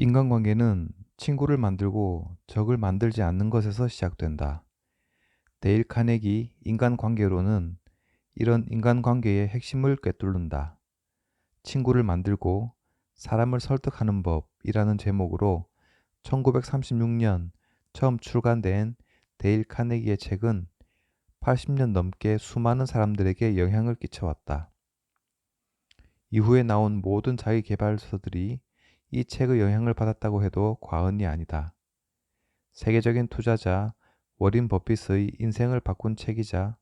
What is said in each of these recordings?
인간관계는 친구를 만들고 적을 만들지 않는 것에서 시작된다. 데일 카네기 인간관계론은 이런 인간관계의 핵심을 꿰뚫는다. 친구를 만들고 사람을 설득하는 법이라는 제목으로 1936년 처음 출간된 데일 카네기의 책은 80년 넘게 수많은 사람들에게 영향을 끼쳐왔다. 이후에 나온 모든 자기계발서들이 이 책의 영향을 받았다고 해도 과언이 아니다. 세계적인 투자자 워린 버핏의 인생을 바꾼 책이자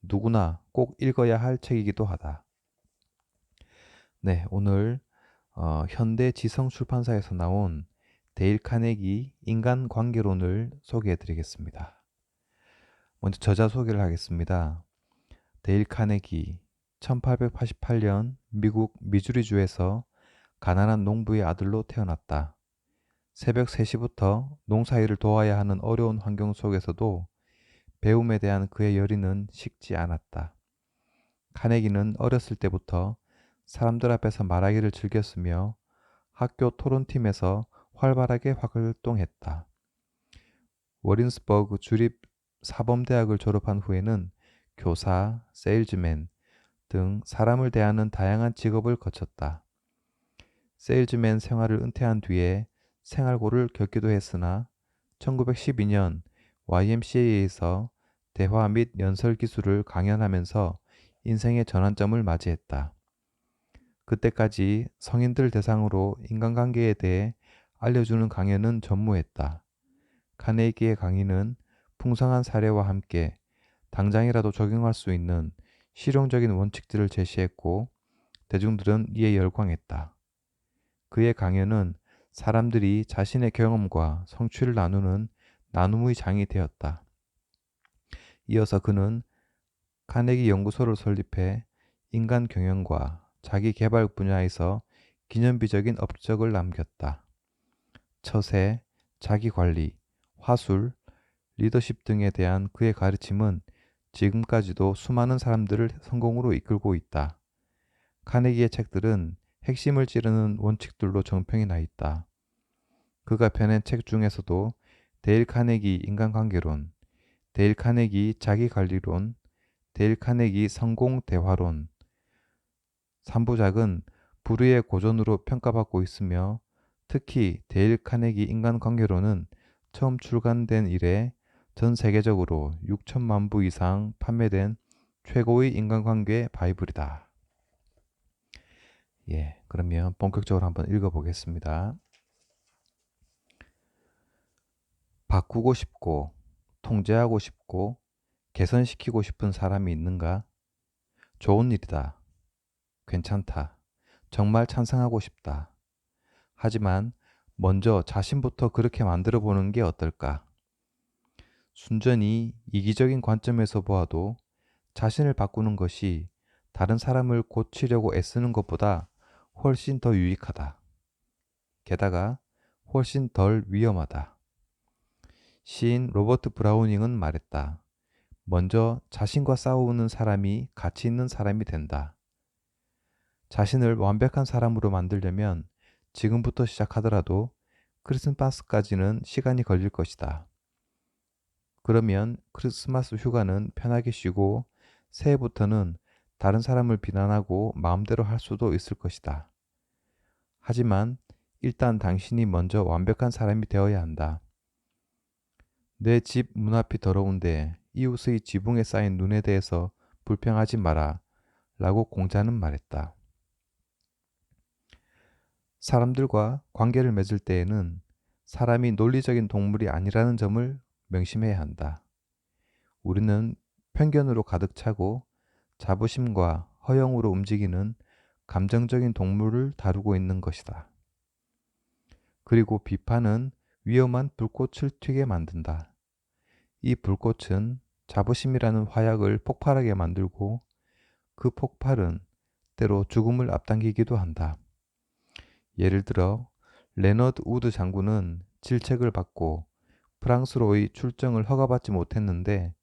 누구나 꼭 읽어야 할 책이기도 하다. 네, 오늘 현대 지성 출판사에서 나온 데일 카네기 인간관계론을 소개해 드리겠습니다. 먼저 저자 소개를 하겠습니다. 데일 카네기 1888년 미국 미주리주에서 가난한 농부의 아들로 태어났다. 새벽 3시부터 농사일을 도와야 하는 어려운 환경 속에서도 배움에 대한 그의 열의는 식지 않았다. 카네기는 어렸을 때부터 사람들 앞에서 말하기를 즐겼으며 학교 토론팀에서 활발하게 활동했다. 워린스버그 주립 사범대학을 졸업한 후에는 교사, 세일즈맨 등 사람을 대하는 다양한 직업을 거쳤다. 세일즈맨 생활을 은퇴한 뒤에 생활고를 겪기도 했으나 1912년 YMCA에서 대화 및 연설 기술을 강연하면서 인생의 전환점을 맞이했다. 그때까지 성인들 대상으로 인간관계에 대해 알려주는 강연은 전무했다. 카네기의 강의는 풍성한 사례와 함께 당장이라도 적용할 수 있는 실용적인 원칙들을 제시했고 대중들은 이에 열광했다. 그의 강연은 사람들이 자신의 경험과 성취를 나누는 나눔의 장이 되었다. 이어서 그는 카네기 연구소를 설립해 인간 경영과 자기 개발 분야에서 기념비적인 업적을 남겼다. 처세, 자기 관리, 화술, 리더십 등에 대한 그의 가르침은 지금까지도 수많은 사람들을 성공으로 이끌고 있다. 카네기의 책들은 핵심을 찌르는 원칙들로 정평이 나 있다. 그가 펴낸 책 중에서도 데일 카네기 인간관계론, 데일 카네기 자기관리론, 데일 카네기 성공대화론 3부작은 불의의 고전으로 평가받고 있으며 특히 데일 카네기 인간관계론은 처음 출간된 이래 전 세계적으로 6천만 부 이상 판매된 최고의 인간관계 바이블이다. 그러면 본격적으로 한번 읽어보겠습니다. 바꾸고 싶고, 통제하고 싶고, 개선시키고 싶은 사람이 있는가? 좋은 일이다. 괜찮다. 정말 찬성하고 싶다. 하지만 먼저 자신부터 그렇게 만들어 보는 게 어떨까? 순전히 이기적인 관점에서 보아도 자신을 바꾸는 것이 다른 사람을 고치려고 애쓰는 것보다 훨씬 더 유익하다. 게다가 훨씬 덜 위험하다. 시인 로버트 브라우닝은 말했다. 먼저 자신과 싸우는 사람이 가치 있는 사람이 된다. 자신을 완벽한 사람으로 만들려면 지금부터 시작하더라도 크리스마스까지는 시간이 걸릴 것이다. 그러면 크리스마스 휴가는 편하게 쉬고 새해부터는 다른 사람을 비난하고 마음대로 할 수도 있을 것이다. 하지만 일단 당신이 먼저 완벽한 사람이 되어야 한다. 내 집 문 앞이 더러운데 이웃의 지붕에 쌓인 눈에 대해서 불평하지 마라 라고 공자는 말했다. 사람들과 관계를 맺을 때에는 사람이 논리적인 동물이 아니라는 점을 명심해야 한다. 우리는 편견으로 가득 차고 자부심과 허영으로 움직이는 감정적인 동물을 다루고 있는 것이다. 그리고 비판은 위험한 불꽃을 튀게 만든다. 이 불꽃은 자부심이라는 화약을 폭발하게 만들고 그 폭발은 때로 죽음을 앞당기기도 한다. 예를 들어 레너드 우드 장군은 질책을 받고 프랑스로의 출정을 허가받지 못했는데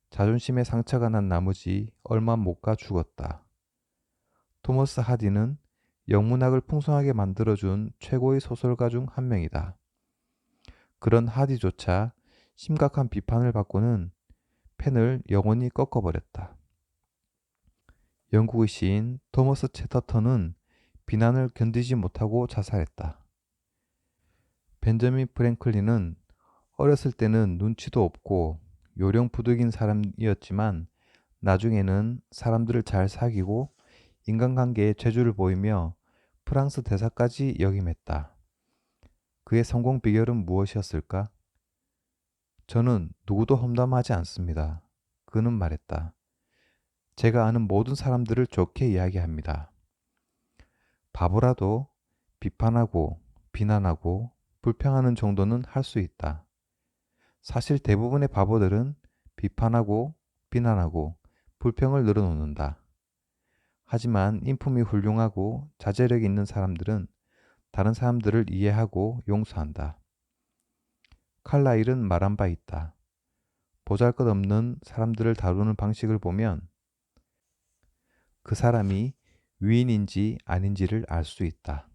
자존심에 상처가 난 나머지 얼마 못 가 죽었다. 토머스 하디는 영문학을 풍성하게 만들어준 최고의 소설가 중 한 명이다. 그런 하디조차 심각한 비판을 받고는 펜을 영원히 꺾어버렸다. 영국의 시인 토머스 체터턴은 비난을 견디지 못하고 자살했다. 벤저민 프랭클린은 어렸을 때는 눈치도 없고 요령부득인 사람이었지만 나중에는 사람들을 잘 사귀고 인간관계에 재주를 보이며 프랑스 대사까지 역임했다. 그의 성공 비결은 무엇이었을까? 저는 누구도 험담하지 않습니다. 그는 말했다. 제가 아는 모든 사람들을 좋게 이야기합니다. 바보라도 비판하고 비난하고 불평하는 정도는 할 수 있다. 사실 대부분의 바보들은 비판하고 비난하고 불평을 늘어놓는다. 하지만 인품이 훌륭하고 자제력 있는 사람들은 다른 사람들을 이해하고 용서한다. 칼라일은 말한 바 있다. 보잘것없는 사람들을 다루는 방식을 보면 그 사람이 위인인지 아닌지를 알 수 있다.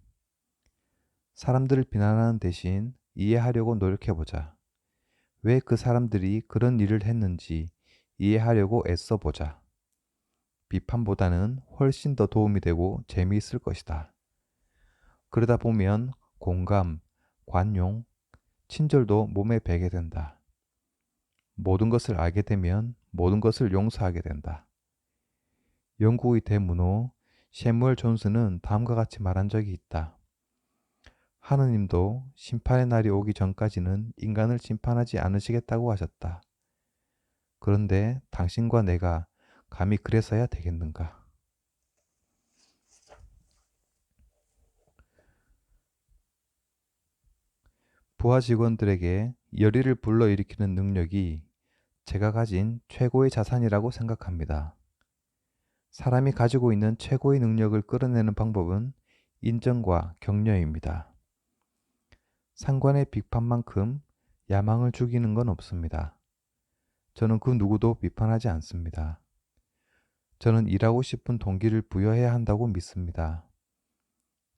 사람들을 비난하는 대신 이해하려고 노력해보자. 왜 그 사람들이 그런 일을 했는지 이해하려고 애써보자. 비판보다는 훨씬 더 도움이 되고 재미있을 것이다. 그러다 보면 공감, 관용, 친절도 몸에 배게 된다. 모든 것을 알게 되면 모든 것을 용서하게 된다. 영국의 대문호 셰무얼 존스는 다음과 같이 말한 적이 있다. 하느님도 심판의 날이 오기 전까지는 인간을 심판하지 않으시겠다고 하셨다. 그런데 당신과 내가 감히 그래서야 되겠는가? 부하 직원들에게 열의를 불러일으키는 능력이 제가 가진 최고의 자산이라고 생각합니다. 사람이 가지고 있는 최고의 능력을 끌어내는 방법은 인정과 격려입니다. 상관의 비판만큼 야망을 죽이는 건 없습니다. 저는 그 누구도 비판하지 않습니다. 저는 일하고 싶은 동기를 부여해야 한다고 믿습니다.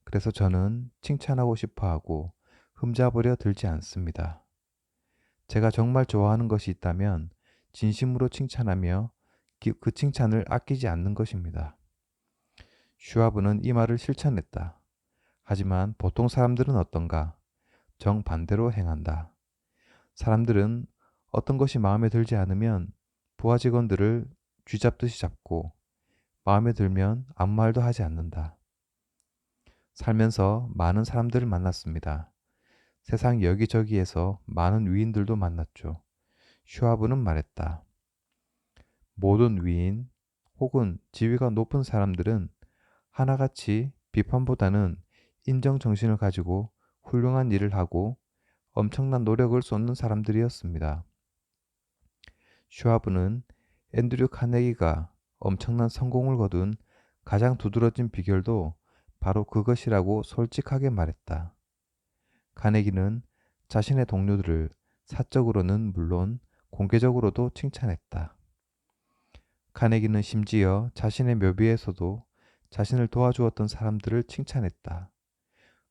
그래서 저는 칭찬하고 싶어 하고 흠잡으려 들지 않습니다. 제가 정말 좋아하는 것이 있다면 진심으로 칭찬하며 그 칭찬을 아끼지 않는 것입니다. 슈와브는 이 말을 실천했다. 하지만 보통 사람들은 어떤가? 정반대로 행한다. 사람들은 어떤 것이 마음에 들지 않으면 부하 직원들을 쥐잡듯이 잡고 마음에 들면 아무 말도 하지 않는다. 살면서 많은 사람들을 만났습니다. 세상 여기저기에서 많은 위인들도 만났죠. 슈와브는 말했다. 모든 위인 혹은 지위가 높은 사람들은 하나같이 비판보다는 인정 정신을 가지고 훌륭한 일을 하고 엄청난 노력을 쏟는 사람들이었습니다. 슈와브는 앤드류 카네기가 엄청난 성공을 거둔 가장 두드러진 비결도 바로 그것이라고 솔직하게 말했다. 카네기는 자신의 동료들을 사적으로는 물론 공개적으로도 칭찬했다. 카네기는 심지어 자신의 묘비에서도 자신을 도와주었던 사람들을 칭찬했다.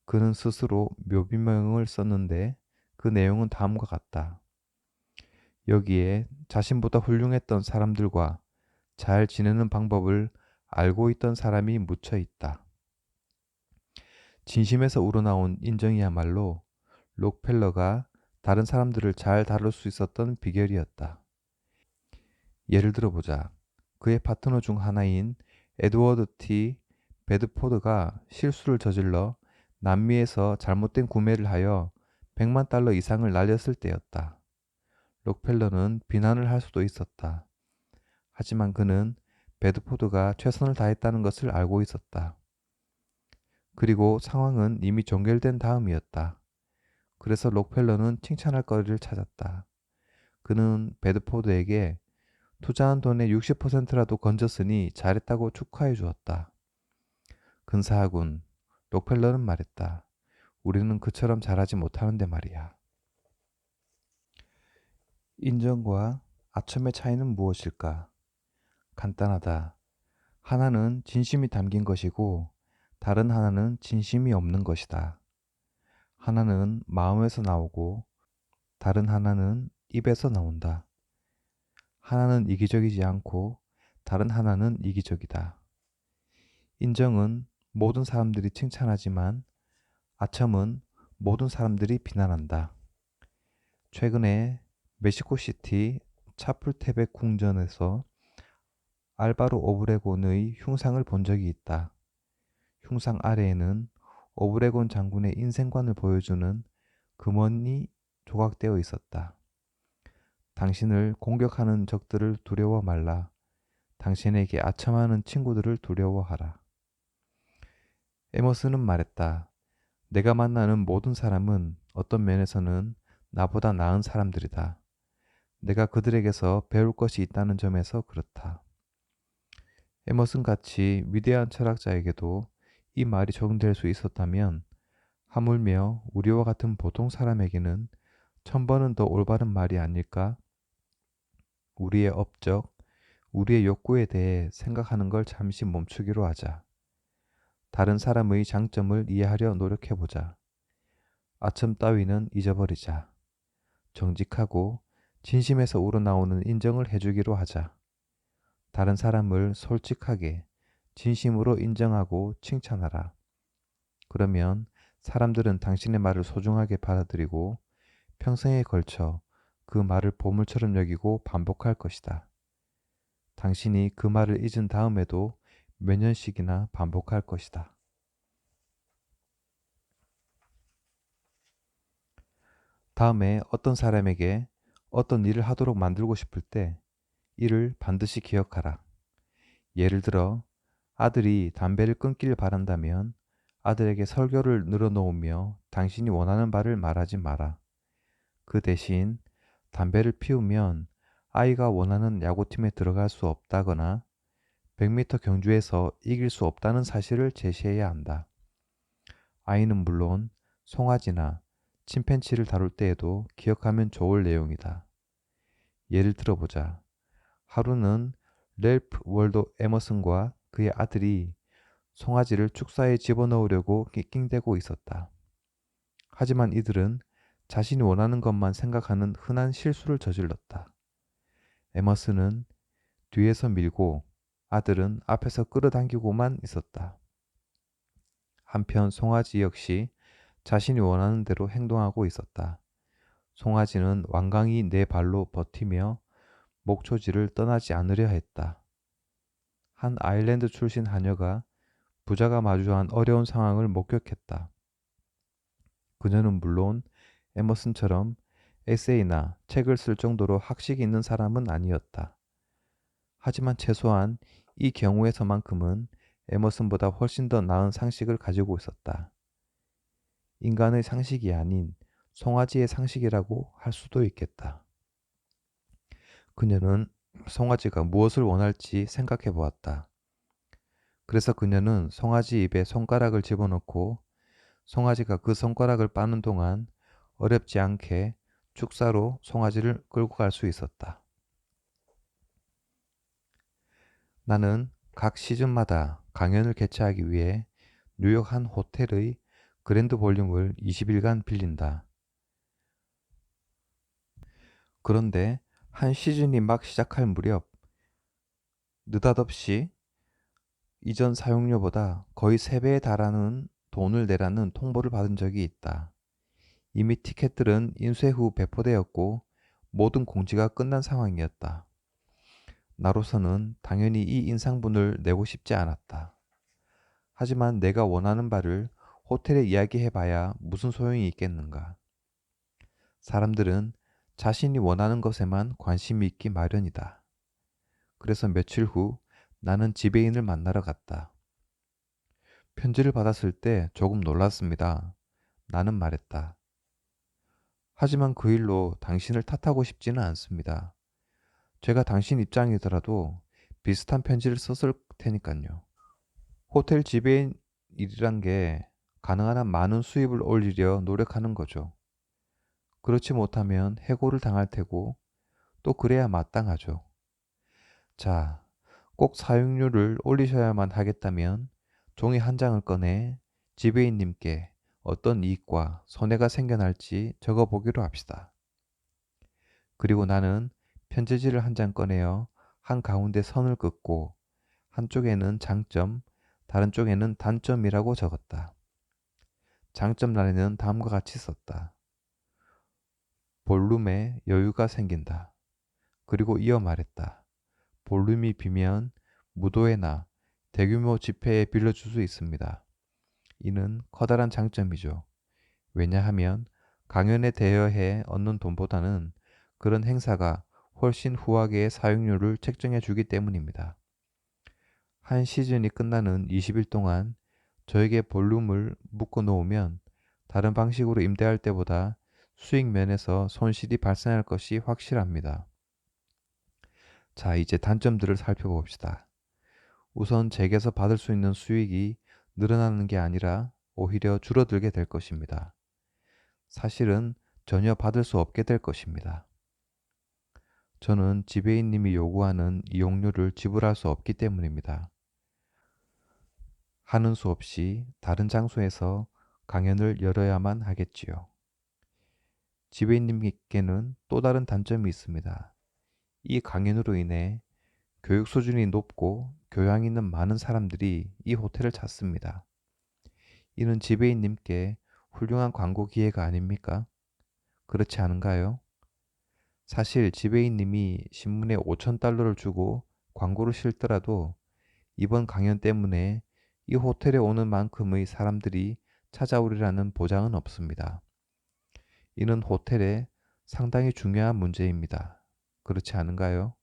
그는 스스로 묘비명을 썼는데 그 내용은 다음과 같다. 여기에 자신보다 훌륭했던 사람들과 잘 지내는 방법을 알고 있던 사람이 묻혀 있다. 진심에서 우러나온 인정이야말로 록펠러가 다른 사람들을 잘 다룰 수 있었던 비결이었다. 예를 들어보자. 그의 파트너 중 하나인 에드워드 T. 베드포드가 실수를 저질러 남미에서 잘못된 구매를 하여 100만 달러 이상을 날렸을 때였다. 록펠러는 비난을 할 수도 있었다. 하지만 그는 베드포드가 최선을 다했다는 것을 알고 있었다. 그리고 상황은 이미 종결된 다음이었다. 그래서 록펠러는 칭찬할 거리를 찾았다. 그는 베드포드에게 투자한 돈의 60%라도 건졌으니 잘했다고 축하해 주었다. 근사하군. 록펠러는 말했다. 우리는 그처럼 잘하지 못하는데 말이야. 인정과 아첨의 차이는 무엇일까? 간단하다. 하나는 진심이 담긴 것이고 다른 하나는 진심이 없는 것이다. 하나는 마음에서 나오고 다른 하나는 입에서 나온다. 하나는 이기적이지 않고 다른 하나는 이기적이다. 인정은 모든 사람들이 칭찬하지만 아첨은 모든 사람들이 비난한다. 최근에 멕시코시티 차풀테백 궁전에서 알바로 오브레곤의 흉상을 본 적이 있다. 흉상 아래에는 오브레곤 장군의 인생관을 보여주는 금원이 조각되어 있었다. 당신을 공격하는 적들을 두려워 말라. 당신에게 아첨하는 친구들을 두려워하라. 에머슨은 말했다. 내가 만나는 모든 사람은 어떤 면에서는 나보다 나은 사람들이다. 내가 그들에게서 배울 것이 있다는 점에서 그렇다. 에머슨 같이 위대한 철학자에게도 이 말이 적용될 수 있었다면 하물며 우리와 같은 보통 사람에게는 1000번은 더 올바른 말이 아닐까? 우리의 업적, 우리의 욕구에 대해 생각하는 걸 잠시 멈추기로 하자. 다른 사람의 장점을 이해하려 노력해보자. 아첨 따위는 잊어버리자. 정직하고 진심에서 우러나오는 인정을 해주기로 하자. 다른 사람을 솔직하게, 진심으로 인정하고 칭찬하라. 그러면 사람들은 당신의 말을 소중하게 받아들이고 평생에 걸쳐 그 말을 보물처럼 여기고 반복할 것이다. 당신이 그 말을 잊은 다음에도 몇 년씩이나 반복할 것이다. 다음에 어떤 사람에게 어떤 일을 하도록 만들고 싶을 때 이를 반드시 기억하라. 예를 들어 아들이 담배를 끊기를 바란다면 아들에게 설교를 늘어놓으며 당신이 원하는 바를 말하지 마라. 그 대신 담배를 피우면 아이가 원하는 야구팀에 들어갈 수 없다거나 100m 경주에서 이길 수 없다는 사실을 제시해야 한다. 아이는 물론 송아지나 침팬지를 다룰 때에도 기억하면 좋을 내용이다. 예를 들어보자. 하루는 렐프 월도 에머슨과 그의 아들이 송아지를 축사에 집어넣으려고 낑낑대고 있었다. 하지만 이들은 자신이 원하는 것만 생각하는 흔한 실수를 저질렀다. 에머슨은 뒤에서 밀고 아들은 앞에서 끌어당기고만 있었다. 한편 송아지 역시 자신이 원하는 대로 행동하고 있었다. 송아지는 완강히 네 발로 버티며 목초지를 떠나지 않으려 했다. 한 아일랜드 출신 하녀가 부자가 마주한 어려운 상황을 목격했다. 그녀는 물론 에머슨처럼 에세이나 책을 쓸 정도로 학식이 있는 사람은 아니었다. 하지만 최소한 이 경우에서만큼은 에머슨보다 훨씬 더 나은 상식을 가지고 있었다. 인간의 상식이 아닌 송아지의 상식이라고 할 수도 있겠다. 그녀는 송아지가 무엇을 원할지 생각해 보았다. 그래서 그녀는 송아지 입에 손가락을 집어넣고 송아지가 그 손가락을 빠는 동안 어렵지 않게 축사로 송아지를 끌고 갈 수 있었다. 나는 각 시즌마다 강연을 개최하기 위해 뉴욕 한 호텔의 그랜드 볼륨을 20일간 빌린다. 그런데 한 시즌이 막 시작할 무렵 느닷없이 이전 사용료보다 거의 3배에 달하는 돈을 내라는 통보를 받은 적이 있다. 이미 티켓들은 인쇄 후 배포되었고 모든 공지가 끝난 상황이었다. 나로서는 당연히 이 인상분을 내고 싶지 않았다. 하지만 내가 원하는 바를 호텔에 이야기해봐야 무슨 소용이 있겠는가. 사람들은 자신이 원하는 것에만 관심이 있기 마련이다. 그래서 며칠 후 나는 지배인을 만나러 갔다. 편지를 받았을 때 조금 놀랐습니다. 나는 말했다. 하지만 그 일로 당신을 탓하고 싶지는 않습니다. 제가 당신 입장이더라도 비슷한 편지를 썼을 테니까요. 호텔 지배인 일이란 게 가능한 한 많은 수입을 올리려 노력하는 거죠. 그렇지 못하면 해고를 당할 테고 또 그래야 마땅하죠. 자, 꼭 사용료를 올리셔야만 하겠다면 종이 한 장을 꺼내 지배인님께 어떤 이익과 손해가 생겨날지 적어보기로 합시다. 그리고 나는 편지지를 한 장 꺼내어 한가운데 선을 긋고 한쪽에는 장점, 다른 쪽에는 단점이라고 적었다. 장점란에는 다음과 같이 썼다. 볼륨에 여유가 생긴다. 그리고 이어 말했다. 볼륨이 비면 무도회나 대규모 집회에 빌려줄 수 있습니다. 이는 커다란 장점이죠. 왜냐하면 강연에 대여해 얻는 돈보다는 그런 행사가 훨씬 후하게 사용료를 책정해 주기 때문입니다. 한 시즌이 끝나는 20일 동안 저에게 볼륨을 묶어 놓으면 다른 방식으로 임대할 때보다 수익 면에서 손실이 발생할 것이 확실합니다. 자, 이제 단점들을 살펴봅시다. 우선 제게서 받을 수 있는 수익이 늘어나는 게 아니라 오히려 줄어들게 될 것입니다. 사실은 전혀 받을 수 없게 될 것입니다. 저는 지배인님이 요구하는 이용료를 지불할 수 없기 때문입니다. 하는 수 없이 다른 장소에서 강연을 열어야만 하겠지요. 지배인님께는 또 다른 단점이 있습니다. 이 강연으로 인해 교육 수준이 높고 교양 있는 많은 사람들이 이 호텔을 찾습니다. 이는 지배인님께 훌륭한 광고 기회가 아닙니까? 그렇지 않은가요? 사실 지배인님이 신문에 5,000달러를 주고 광고를 실더라도 이번 강연 때문에 이 호텔에 오는 만큼의 사람들이 찾아오리라는 보장은 없습니다. 이는 호텔에 상당히 중요한 문제입니다. 그렇지 않은가요?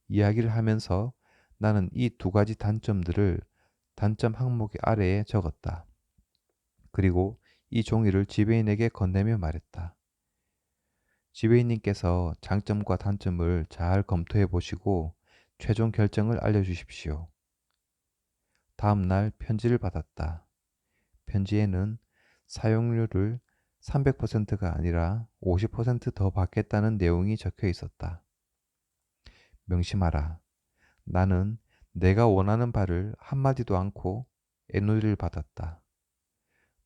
이야기를 하면서 나는 이 두 가지 단점들을 단점 항목 아래에 적었다. 그리고 이 종이를 지배인에게 건네며 말했다. 지배인님께서 장점과 단점을 잘 검토해 보시고 최종 결정을 알려주십시오. 다음 날 편지를 받았다. 편지에는 사용료를 300%가 아니라 50%더 받겠다는 내용이 적혀 있었다. 명심하라. 나는 내가 원하는 바를 한마디도 않고 애누리를 받았다.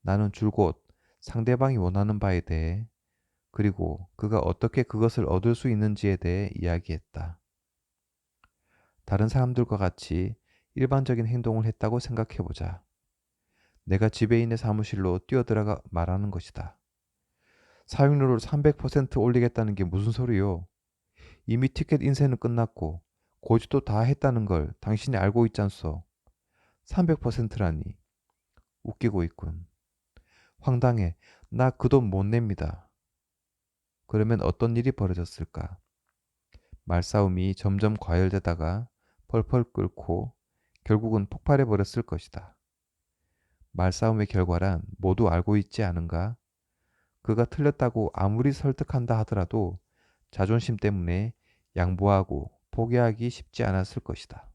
나는 줄곧 상대방이 원하는 바에 대해 그리고 그가 어떻게 그것을 얻을 수 있는지에 대해 이야기했다. 다른 사람들과 같이 일반적인 행동을 했다고 생각해보자. 내가 지배인의 사무실로 뛰어들어가 말하는 것이다. 사용료를 300% 올리겠다는 게 무슨 소리요? 이미 티켓 인쇄는 끝났고 고지도 다 했다는 걸 당신이 알고 있잖소. 300%라니. 웃기고 있군. 황당해. 나 그 돈 못 냅니다. 그러면 어떤 일이 벌어졌을까? 말싸움이 점점 과열되다가 펄펄 끓고 결국은 폭발해 버렸을 것이다. 말싸움의 결과란 모두 알고 있지 않은가? 그가 틀렸다고 아무리 설득한다 하더라도 자존심 때문에 양보하고 포기하기 쉽지 않았을 것이다.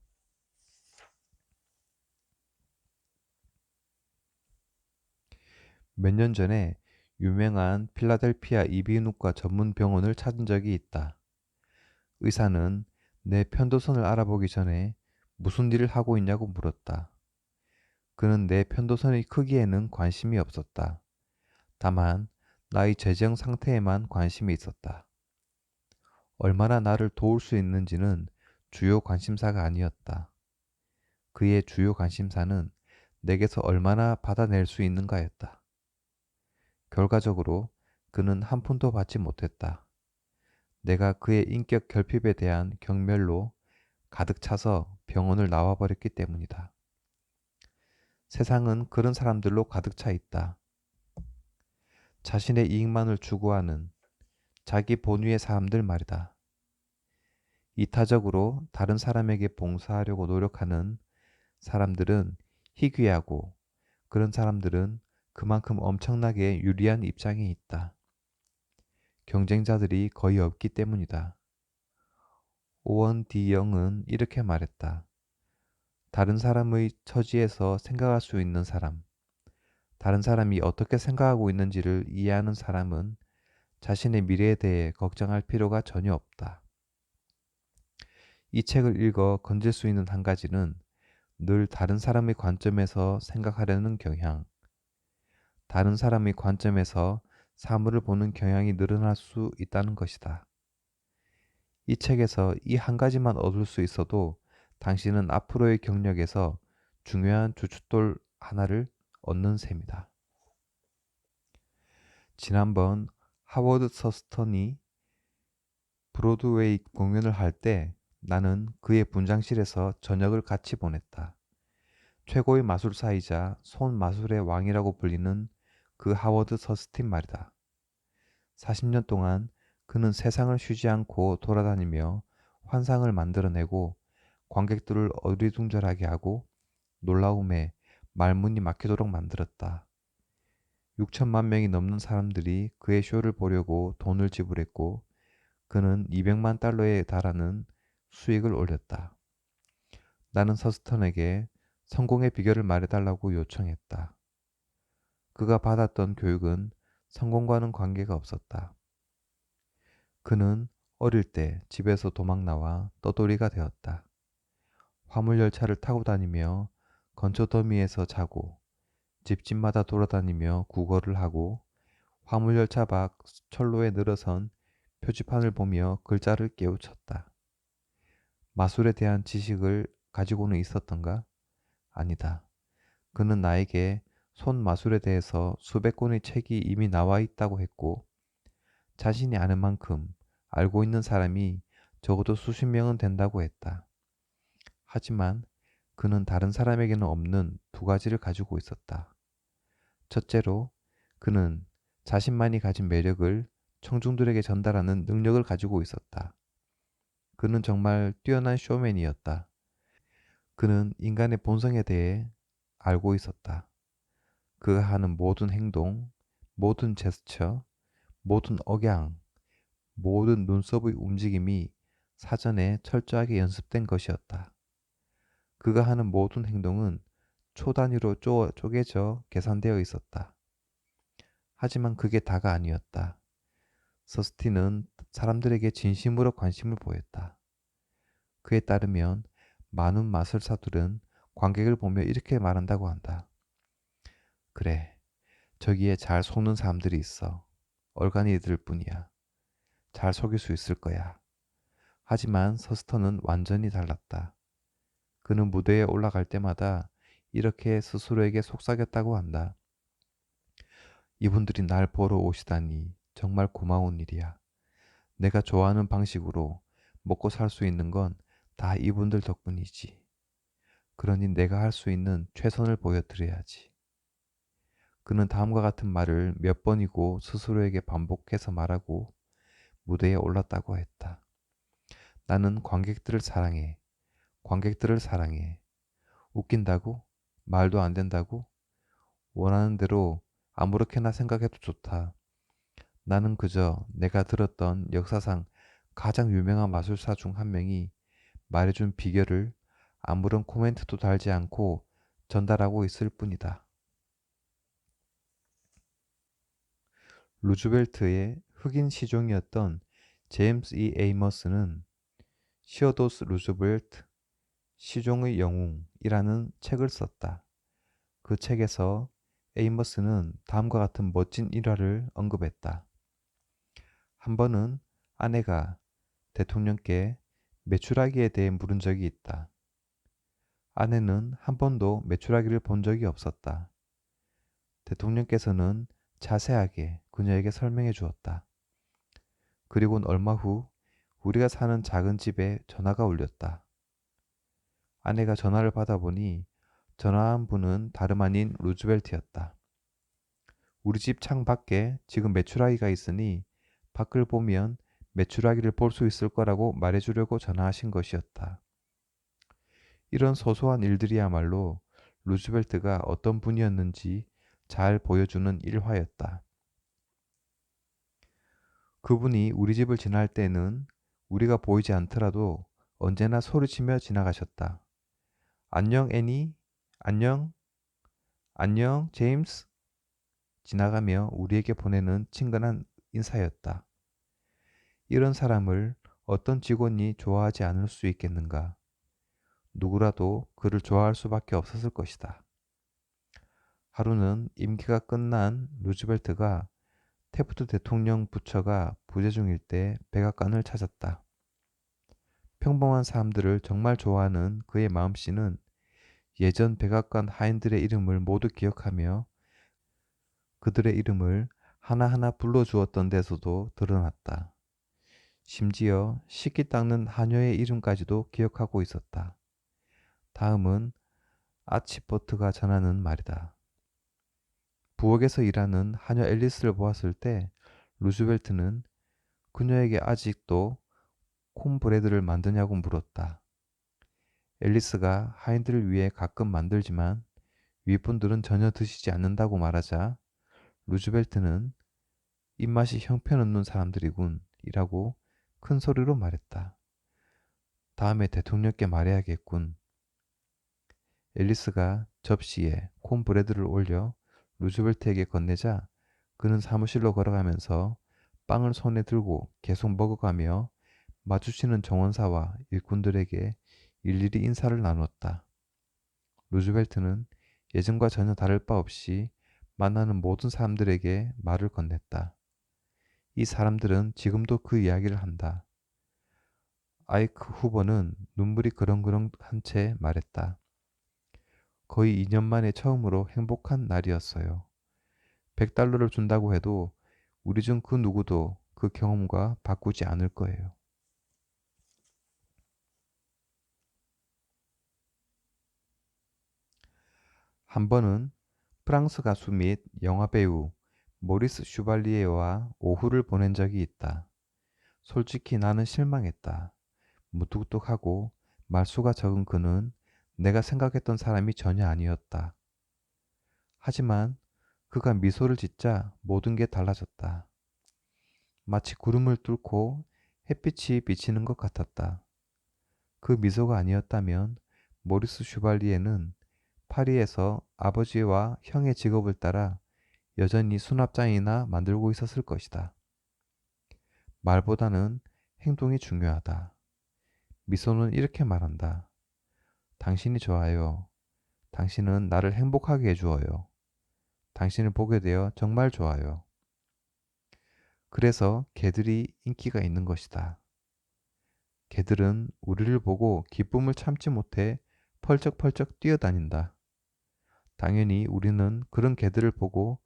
몇 년 전에 유명한 필라델피아 이비인후과 전문 병원을 찾은 적이 있다. 의사는 내 편도선을 알아보기 전에 무슨 일을 하고 있냐고 물었다. 그는 내 편도선의 크기에는 관심이 없었다. 다만 나의 재정 상태에만 관심이 있었다. 얼마나 나를 도울 수 있는지는 주요 관심사가 아니었다. 그의 주요 관심사는 내게서 얼마나 받아낼 수 있는가였다. 결과적으로 그는 한 푼도 받지 못했다. 내가 그의 인격 결핍에 대한 경멸로 가득 차서 병원을 나와버렸기 때문이다. 세상은 그런 사람들로 가득 차 있다. 자신의 이익만을 추구하는 자기 본위의 사람들 말이다. 이타적으로 다른 사람에게 봉사하려고 노력하는 사람들은 희귀하고 그런 사람들은 그만큼 엄청나게 유리한 입장에 있다. 경쟁자들이 거의 없기 때문이다. 오원 디 영은 이렇게 말했다. 다른 사람의 처지에서 생각할 수 있는 사람, 다른 사람이 어떻게 생각하고 있는지를 이해하는 사람은 자신의 미래에 대해 걱정할 필요가 전혀 없다. 이 책을 읽어 건질 수 있는 한 가지는 늘 다른 사람의 관점에서 생각하려는 경향, 다른 사람의 관점에서 사물을 보는 경향이 늘어날 수 있다는 것이다. 이 책에서 이 한 가지만 얻을 수 있어도 당신은 앞으로의 경력에서 중요한 주춧돌 하나를 얻는 셈이다. 지난번 하워드 서스턴이 브로드웨이 공연을 할 때 나는 그의 분장실에서 저녁을 같이 보냈다. 최고의 마술사이자 손 마술의 왕이라고 불리는 그 하워드 서스틴 말이다. 40년 동안 그는 세상을 쉬지 않고 돌아다니며 환상을 만들어내고 관객들을 어리둥절하게 하고 놀라움에 말문이 막히도록 만들었다. 6천만 명이 넘는 사람들이 그의 쇼를 보려고 돈을 지불했고 그는 200만 달러에 달하는 수익을 올렸다. 나는 서스턴에게 성공의 비결을 말해달라고 요청했다. 그가 받았던 교육은 성공과는 관계가 없었다. 그는 어릴 때 집에서 도망 나와 떠돌이가 되었다. 화물열차를 타고 다니며 건초 더미에서 자고 집집마다 돌아다니며 구걸을 하고 화물열차 밖 철로에 늘어선 표지판을 보며 글자를 깨우쳤다. 마술에 대한 지식을 가지고는 있었던가? 아니다. 그는 나에게 손 마술에 대해서 수백 권의 책이 이미 나와 있다고 했고 자신이 아는 만큼 알고 있는 사람이 적어도 수십 명은 된다고 했다. 하지만 그는 다른 사람에게는 없는 두 가지를 가지고 있었다. 첫째로 그는 자신만이 가진 매력을 청중들에게 전달하는 능력을 가지고 있었다. 그는 정말 뛰어난 쇼맨이었다. 그는 인간의 본성에 대해 알고 있었다. 그가 하는 모든 행동, 모든 제스처, 모든 억양, 모든 눈썹의 움직임이 사전에 철저하게 연습된 것이었다. 그가 하는 모든 행동은 초 단위로 쪼개져 계산되어 있었다. 하지만 그게 다가 아니었다. 서스틴은 사람들에게 진심으로 관심을 보였다. 그에 따르면 많은 마술사들은 관객을 보며 이렇게 말한다고 한다. 그래, 저기에 잘 속는 사람들이 있어. 얼간이들 뿐이야. 잘 속일 수 있을 거야. 하지만 서스턴은 완전히 달랐다. 그는 무대에 올라갈 때마다 이렇게 스스로에게 속삭였다고 한다. 이분들이 날 보러 오시다니 정말 고마운 일이야. 내가 좋아하는 방식으로 먹고 살 수 있는 건 다 이분들 덕분이지. 그러니 내가 할 수 있는 최선을 보여드려야지. 그는 다음과 같은 말을 몇 번이고 스스로에게 반복해서 말하고 무대에 올랐다고 했다. 나는 관객들을 사랑해. 관객들을 사랑해. 웃긴다고? 말도 안 된다고? 원하는 대로 아무렇게나 생각해도 좋다. 나는 그저 내가 들었던 역사상 가장 유명한 마술사 중 한 명이 말해준 비결을 아무런 코멘트도 달지 않고 전달하고 있을 뿐이다. 루즈벨트의 흑인 시종이었던 제임스 E. 에이머스는 시어도스 루즈벨트 시종의 영웅이라는 책을 썼다. 그 책에서 에이머스는 다음과 같은 멋진 일화를 언급했다. 한 번은 아내가 대통령께 메추라기에 대해 물은 적이 있다. 아내는 한 번도 메추라기를 본 적이 없었다. 대통령께서는 자세하게 그녀에게 설명해 주었다. 그리고는 얼마 후 우리가 사는 작은 집에 전화가 울렸다. 아내가 전화를 받아보니 전화한 분은 다름 아닌 루즈벨트였다. 우리 집 창 밖에 지금 메추라기가 있으니 밖을 보면 메추라기를 볼 수 있을 거라고 말해주려고 전화하신 것이었다. 이런 소소한 일들이야말로 루즈벨트가 어떤 분이었는지 잘 보여주는 일화였다. 그분이 우리 집을 지날 때는 우리가 보이지 않더라도 언제나 소리치며 지나가셨다. 안녕 애니? 안녕? 안녕 제임스? 지나가며 우리에게 보내는 친근한 인사였다. 이런 사람을 어떤 직원이 좋아하지 않을 수 있겠는가? 누구라도 그를 좋아할 수밖에 없었을 것이다. 하루는 임기가 끝난 루즈벨트가 태프트 대통령 부처가 부재 중일 때 백악관을 찾았다. 평범한 사람들을 정말 좋아하는 그의 마음씨는 예전 백악관 하인들의 이름을 모두 기억하며 그들의 이름을 하나하나 불러주었던 데서도 드러났다. 심지어 식기 닦는 하녀의 이름까지도 기억하고 있었다. 다음은 아치버트가 전하는 말이다. 부엌에서 일하는 하녀 앨리스를 보았을 때 루즈벨트는 그녀에게 아직도 콘브레드를 만드냐고 물었다. 앨리스가 하인들을 위해 가끔 만들지만 윗분들은 전혀 드시지 않는다고 말하자 루즈벨트는 입맛이 형편없는 사람들이군 이라고 큰 소리로 말했다. 다음에 대통령께 말해야겠군. 앨리스가 접시에 콘브레드를 올려 루즈벨트에게 건네자 그는 사무실로 걸어가면서 빵을 손에 들고 계속 먹어가며 마주치는 정원사와 일꾼들에게 일일이 인사를 나눴다. 루즈벨트는 예전과 전혀 다를 바 없이 만나는 모든 사람들에게 말을 건넸다. 이 사람들은 지금도 그 이야기를 한다. 아이크 후보는 눈물이 그렁그렁한 채 말했다. 거의 2년 만에 처음으로 행복한 날이었어요. 100달러를 준다고 해도 우리 중 그 누구도 그 경험과 바꾸지 않을 거예요. 한 번은 프랑스 가수 및 영화배우 모리스 슈발리에와 오후를 보낸 적이 있다. 솔직히 나는 실망했다. 무뚝뚝하고 말수가 적은 그는 내가 생각했던 사람이 전혀 아니었다. 하지만 그가 미소를 짓자 모든 게 달라졌다. 마치 구름을 뚫고 햇빛이 비치는 것 같았다. 그 미소가 아니었다면 모리스 슈발리에는 파리에서 아버지와 형의 직업을 따라 여전히 수납장이나 만들고 있었을 것이다. 말보다는 행동이 중요하다. 미소는 이렇게 말한다. 당신이 좋아요. 당신은 나를 행복하게 해주어요. 당신을 보게 되어 정말 좋아요. 그래서 개들이 인기가 있는 것이다. 개들은 우리를 보고 기쁨을 참지 못해 펄쩍펄쩍 뛰어다닌다. 당연히 우리는 그런 개들을 보고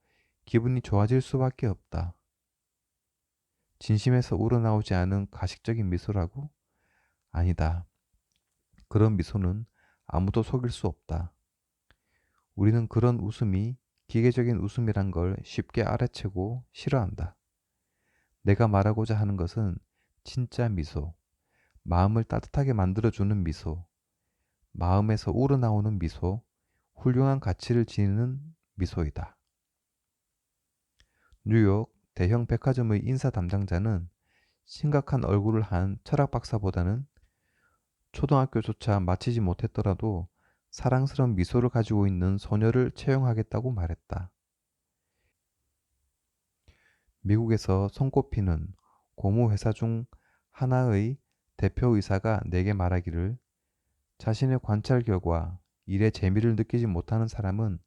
기분이 좋아질 수밖에 없다. 진심에서 우러나오지 않은 가식적인 미소라고? 아니다. 그런 미소는 아무도 속일 수 없다. 우리는 그런 웃음이 기계적인 웃음이란 걸 쉽게 알아채고 싫어한다. 내가 말하고자 하는 것은 진짜 미소, 마음을 따뜻하게 만들어주는 미소, 마음에서 우러나오는 미소, 훌륭한 가치를 지니는 미소이다. 뉴욕 대형 백화점의 인사 담당자는 심각한 얼굴을 한 철학 박사보다는 초등학교조차 마치지 못했더라도 사랑스러운 미소를 가지고 있는 소녀를 채용하겠다고 말했다. 미국에서 손꼽히는 고무 회사 중 하나의 대표의사가 내게 말하기를 자신의 관찰 결과 일의 재미를 느끼지 못하는 사람은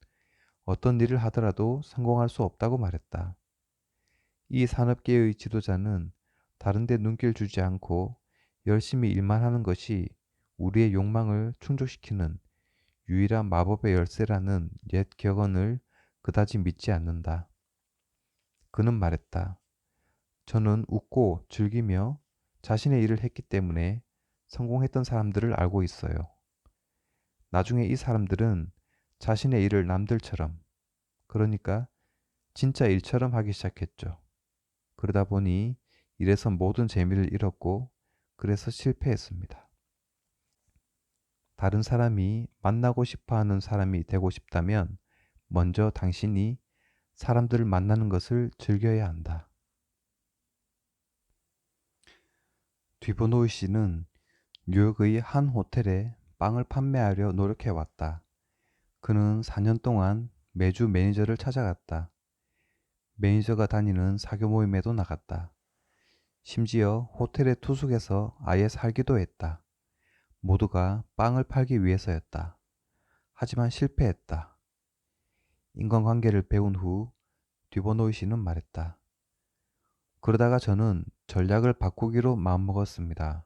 어떤 일을 하더라도 성공할 수 없다고 말했다. 이 산업계의 지도자는 다른 데 눈길 주지 않고 열심히 일만 하는 것이 우리의 욕망을 충족시키는 유일한 마법의 열쇠라는 옛 격언을 그다지 믿지 않는다. 그는 말했다. 저는 웃고 즐기며 자신의 일을 했기 때문에 성공했던 사람들을 알고 있어요. 나중에 이 사람들은 자신의 일을 남들처럼, 그러니까 진짜 일처럼 하기 시작했죠. 그러다 보니 일에서 모든 재미를 잃었고, 그래서 실패했습니다. 다른 사람이 만나고 싶어 하는 사람이 되고 싶다면 먼저 당신이 사람들을 만나는 것을 즐겨야 한다. 뒤보노이 씨는 뉴욕의 한 호텔에 빵을 판매하려 노력해왔다. 그는 4년 동안 매주 매니저를 찾아갔다. 매니저가 다니는 사교 모임에도 나갔다. 심지어 호텔의 투숙에서 아예 살기도 했다. 모두가 빵을 팔기 위해서였다. 하지만 실패했다. 인간관계를 배운 후 듀보노이 씨는 말했다. 그러다가 저는 전략을 바꾸기로 마음먹었습니다.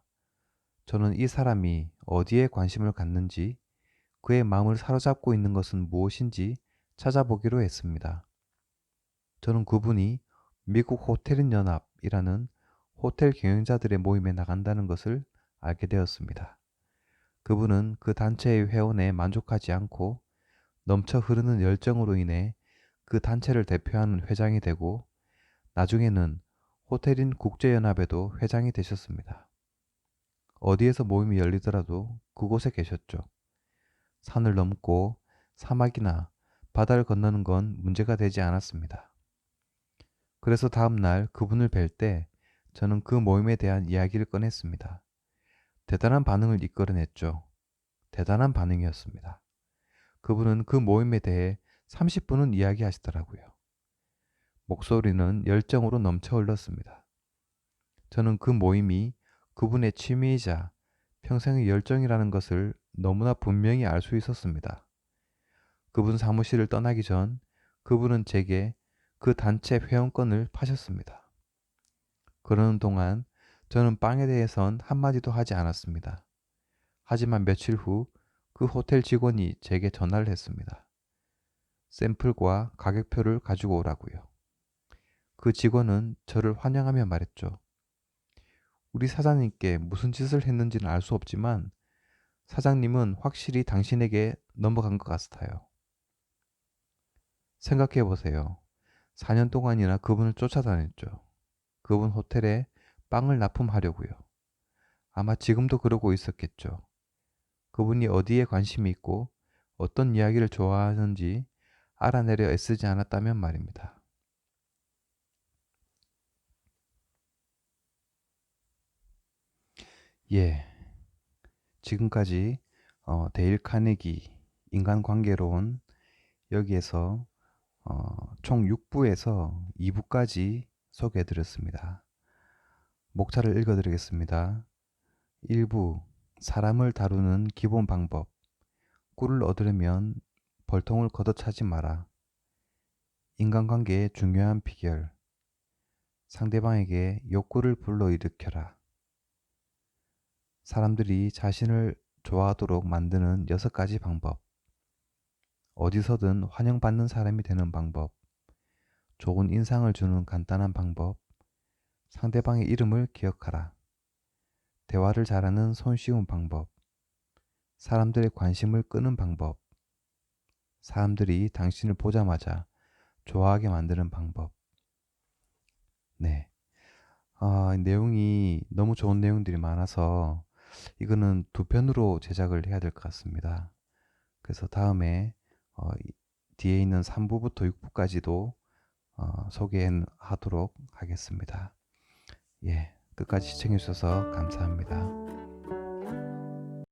저는 이 사람이 어디에 관심을 갖는지, 그의 마음을 사로잡고 있는 것은 무엇인지 찾아보기로 했습니다. 저는 그분이 미국 호텔인 연합이라는 호텔 경영자들의 모임에 나간다는 것을 알게 되었습니다. 그분은 그 단체의 회원에 만족하지 않고 넘쳐 흐르는 열정으로 인해 그 단체를 대표하는 회장이 되고 나중에는 호텔인 국제연합에도 회장이 되셨습니다. 어디에서 모임이 열리더라도 그곳에 계셨죠. 산을 넘고 사막이나 바다를 건너는 건 문제가 되지 않았습니다. 그래서 다음 날 그분을 뵐 때 저는 그 모임에 대한 이야기를 꺼냈습니다. 대단한 반응을 이끌어냈죠. 대단한 반응이었습니다. 그분은 그 모임에 대해 30분은 이야기하시더라고요. 목소리는 열정으로 넘쳐 흘렀습니다. 저는 그 모임이 그분의 취미이자 평생의 열정이라는 것을 너무나 분명히 알 수 있었습니다. 그분 사무실을 떠나기 전 그분은 제게 그 단체 회원권을 파셨습니다. 그러는 동안 저는 빵에 대해선 한마디도 하지 않았습니다. 하지만 며칠 후 그 호텔 직원이 제게 전화를 했습니다. 샘플과 가격표를 가지고 오라고요. 그 직원은 저를 환영하며 말했죠. 우리 사장님께 무슨 짓을 했는지는 알 수 없지만 사장님은 확실히 당신에게 넘어간 것 같아요. 생각해 보세요. 4년 동안이나 그분을 쫓아다녔죠. 그분 호텔에 빵을 납품하려고요. 아마 지금도 그러고 있었겠죠. 그분이 어디에 관심이 있고 어떤 이야기를 좋아하는지 알아내려 애쓰지 않았다면 말입니다. 예, 지금까지 데일 카네기 인간관계론 여기에서 총 6부에서 2부까지 소개해드렸습니다. 목차를 읽어드리겠습니다. 1부 사람을 다루는 기본 방법. 꿀을 얻으려면 벌통을 걷어차지 마라. 인간관계의 중요한 비결. 상대방에게 욕구를 불러일으켜라. 사람들이 자신을 좋아하도록 만드는 6가지 방법. 어디서든 환영받는 사람이 되는 방법. 좋은 인상을 주는 간단한 방법. 상대방의 이름을 기억하라. 대화를 잘하는 손쉬운 방법. 사람들의 관심을 끄는 방법. 사람들이 당신을 보자마자 좋아하게 만드는 방법. 네. 내용이 너무 좋은 내용들이 많아서 이거는 2편으로 제작을 해야 될 것 같습니다. 그래서 다음에 뒤에 있는 3부부터 6부까지도 소개하도록 하겠습니다. 예, 끝까지 시청해 주셔서 감사합니다.